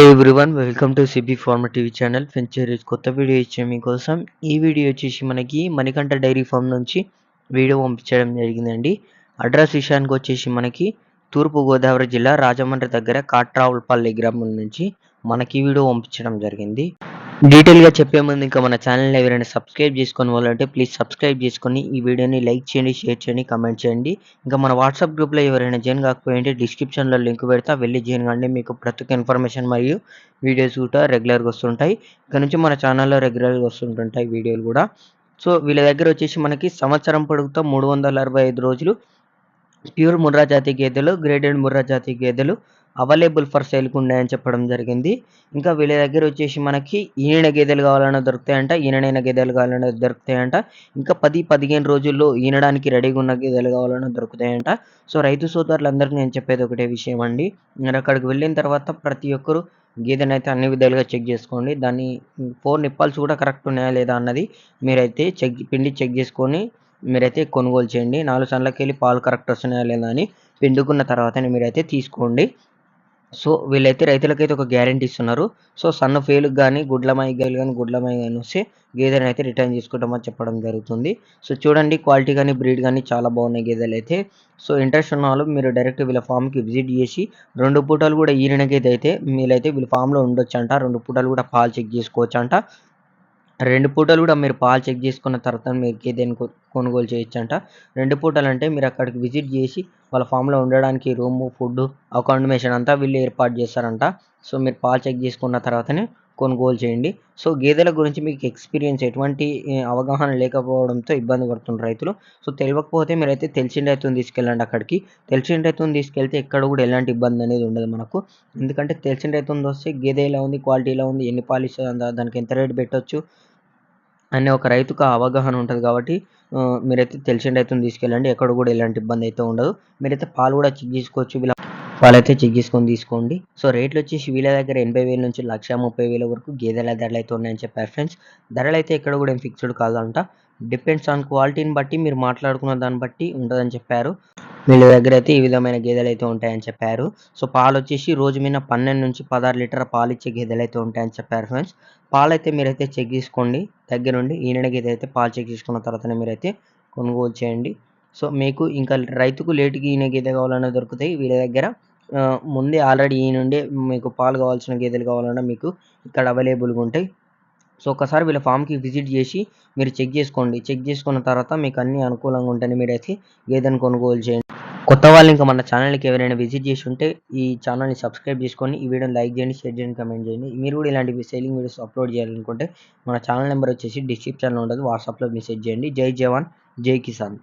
Everyone welcome to CB farmer TV channel. Friends కొత్త video ఇచ్చే మీకోసం ఈ వీడియో వచ్చేసి మనకి మణికంఠ డైరీ ఫామ్ నుంచి వీడియో పంపించడం జరిగిందండి. అడ్రస్ విషయానికి వచ్చేసి మనకి తూర్పుగోదావరి జిల్లా రాజమండ్రి దగ్గర కాట్రావులపల్లి గ్రామం నుంచి మనకి వీడియో పంపించడం జరిగింది. డీటెయిల్గా చెప్పే ముందు ఇంకా మన ఛానల్ని ఎవరైనా సబ్స్క్రైబ్ చేసుకొని వాళ్ళంటే ప్లీజ్ సబ్స్క్రైబ్ చేసుకొని ఈ వీడియోని లైక్ చేయండి, షేర్ చేయండి, కమెంట్ చేయండి. ఇంకా మన వాట్సాప్ గ్రూప్లో ఎవరైనా జాయిన్ కాకపోయింటే డిస్క్రిప్షన్లో లింక్ పెడతా, వెళ్ళి జాయిన్ కండి. మీకు ప్రతి ఒక్క ఇన్ఫర్మేషన్ మరియు వీడియోస్ కూడా రెగ్యులర్గా వస్తుంటాయి. ఇక్కడ నుంచి మన ఛానల్లో రెగ్యులర్గా వస్తుంటుంటాయి వీడియోలు కూడా. సో వీళ్ళ దగ్గర వచ్చేసి మనకి సంవత్సరం పొడుగుతో 365 రోజులు ప్యూర్ ముర్రా జాతి గేదెలు, గ్రేడెడ్ ముర్రా జాతి గేదెలు అవైలబుల్ ఫర్ సేల్‌కి ఉన్నాయని చెప్పడం జరిగింది. ఇంకా వీళ్ళ దగ్గర వచ్చేసి మనకి ఈనిన గేదెలు కావాలన్నా దొరుకుతాయంట, ఈననైన గేదెలు కావాలన్నా దొరుకుతాయంట. ఇంకా 10, 15 రోజుల్లో ఈనడానికి రెడీగా ఉన్న గేదెలు కావాలన్నా దొరుకుతాయంట. సో రైతు సోదరులందరికీ నేను చెప్పేది ఒకటే విషయం అండి. మీరు అక్కడికి వెళ్ళిన తర్వాత ప్రతి ఒక్కరు గేదెనైతే అన్ని విధాలుగా చెక్ చేసుకోండి. దాని 4 నిప్పాల్స్ కూడా కరెక్ట్ ఉన్నాయా లేదా అన్నది మీరైతే పిండి చెక్ చేసుకొని మీరైతే కొనుగోలు చేయండి. 4 సన్లకెళ్ళి పాలు కరెక్ట్ వస్తున్నాయా లేదా అని పిండుకున్న తర్వాతనే మీరైతే తీసుకోండి. సో వీళ్ళైతే రైతులకైతే ఒక గ్యారంటీ ఇస్తున్నారు. సో సన్న ఫెయిల్‌కి గానీ, గుడ్లమాయి గాని వస్తే గేదెనైతే రిటర్న్ చేసుకుంటామని చెప్పడం జరుగుతుంది. సో చూడండి క్వాలిటీ గానీ, బ్రీడ్ గానీ చాలా బాగున్నాయి గేదెలైతే. సో ఇంట్రెస్ట్ ఉన్నవాళ్ళు మీరు డైరెక్ట్ వీళ్ళ ఫామ్‌కి విజిట్ చేసి 2 పూటలు కూడా ఈనిన గేదె అయితే మీరైతే వీళ్ళ ఫామ్‌లో ఉండొచ్చంట. 2 పూటలు కూడా పాలు చెక్ చేసుకోవచ్చంట. 2 పూటలు కూడా మీరు పాలు చెక్ చేసుకున్న తర్వాత మీరు గేదెని కొనుగోలు చేయొచ్చంట. 2 పూటలంటే మీరు అక్కడికి విజిట్ చేసి వాళ్ళ ఫామ్‌లో ఉండడానికి రూము, ఫుడ్డు, అకామిడేషన్ అంతా వీళ్ళు ఏర్పాటు చేస్తారంట. సో మీరు పాలు చెక్ చేసుకున్న తర్వాతనే కొనుగోలు చేయండి. సో గేదెల గురించి మీకు ఎక్స్‌పీరియన్స్ ఎటువంటి అవగాహన లేకపోవడంతో ఇబ్బంది పడుతున్న రైతులు. సో తెలవకపోతే మీరైతే తెలిసిన రైతుని తీసుకెళ్ళండి అక్కడికి. తెలిసిన రైతుని తీసుకెళ్తే ఎక్కడ కూడా ఎలాంటి ఇబ్బంది అనేది ఉండదు మనకు. ఎందుకంటే తెలిసిన రైతునిది వస్తే గేదె ఎలా ఉంది, క్వాలిటీ ఎలా ఉంది, ఎన్ని పాలు ఇస్తది, దానికి ఎంత రేట్ పెట్టొచ్చు అనే ఒక రైతుకు అవగాహన ఉంటది కాబట్టి మీరైతే తెలిసిన రైతుని తీసుకెళ్ళండి. ఎక్కడ కూడా ఎలాంటి ఇబ్బంది అయితే ఉండదు. మీరైతే పాలు కూడా చెక్ చేసుకోవచ్చు. పాలైతే చెక్ చేసుకొని తీసుకోండి. సో రేట్లు వచ్చేసి వీళ్ళ దగ్గర 80,000 నుంచి 1,30,000 వరకు గేదెల ధరలైతే ఉన్నాయని చెప్పారు ఫ్రెండ్స్. ధరలైతే ఎక్కడ కూడా ఏం ఫిక్స్డ్ కాదంట. డిపెండ్స్ ఆన్ క్వాలిటీని బట్టి మీరు మాట్లాడుకున్న దాన్ని బట్టి ఉంటదని చెప్పారు. వీళ్ళ దగ్గర అయితే ఈ విధమైన గేదెలైతే ఉంటాయని చెప్పారు. సో పాలొచ్చేసి రోజు మీద 12 నుంచి 16 లీటర్ల పాలిచ్చే గేదెలైతే ఉంటాయని చెప్పారు ఫ్రెండ్స్. పాలైతే మీరైతే చెక్ చేసుకోండి దగ్గరుండి. ఈనిన గేదె అయితే పాలు చెక్ చేసుకున్న తర్వాతనే మీరైతే కొనుగోలు చేయండి. సో మీకు ఇంకా రైతుకు లేట్‌గా ఈనే గేదె కావాలన్నా దొరుకుతాయి వీళ్ళ దగ్గర. ముందే ఆల్రెడీ ఈనుండే మీకు పాలు కావాల్సిన గేదెలు కావాలన్నా మీకు ఇక్కడ అవైలబుల్‌గా ఉంటాయి. సో ఒకసారి వీళ్ళ ఫామ్‌కి విజిట్ చేసి మీరు చెక్ చేసుకోండి. చెక్ చేసుకున్న తర్వాత మీకు అన్నీ అనుకూలంగా ఉంటేనే మీరైతే గేదెను కొనుగోలు చేయండి. కొత్త వాళ్ళు ఇంకా మన ఛానల్‌కి ఎవరైనా విజిట్ చేసి ఉంటే ఈ ఛానల్‌ని సబ్స్క్రైబ్ చేసుకొని ఈ వీడియోని లైక్ చేయండి, షేర్ చేయండి, కామెంట్ చేయండి. మీరు కూడా ఇలాంటి సేలింగ్ వీడియోస్ అప్లోడ్ చేయాలనుకుంటే మన ఛానల్ నెంబర్ వచ్చేసి డిస్క్రిప్షన్‌లో ఉంటది. వాట్సాప్‌లో మెసేజ్ చేయండి. జై జవాన్, జై కిసాన్.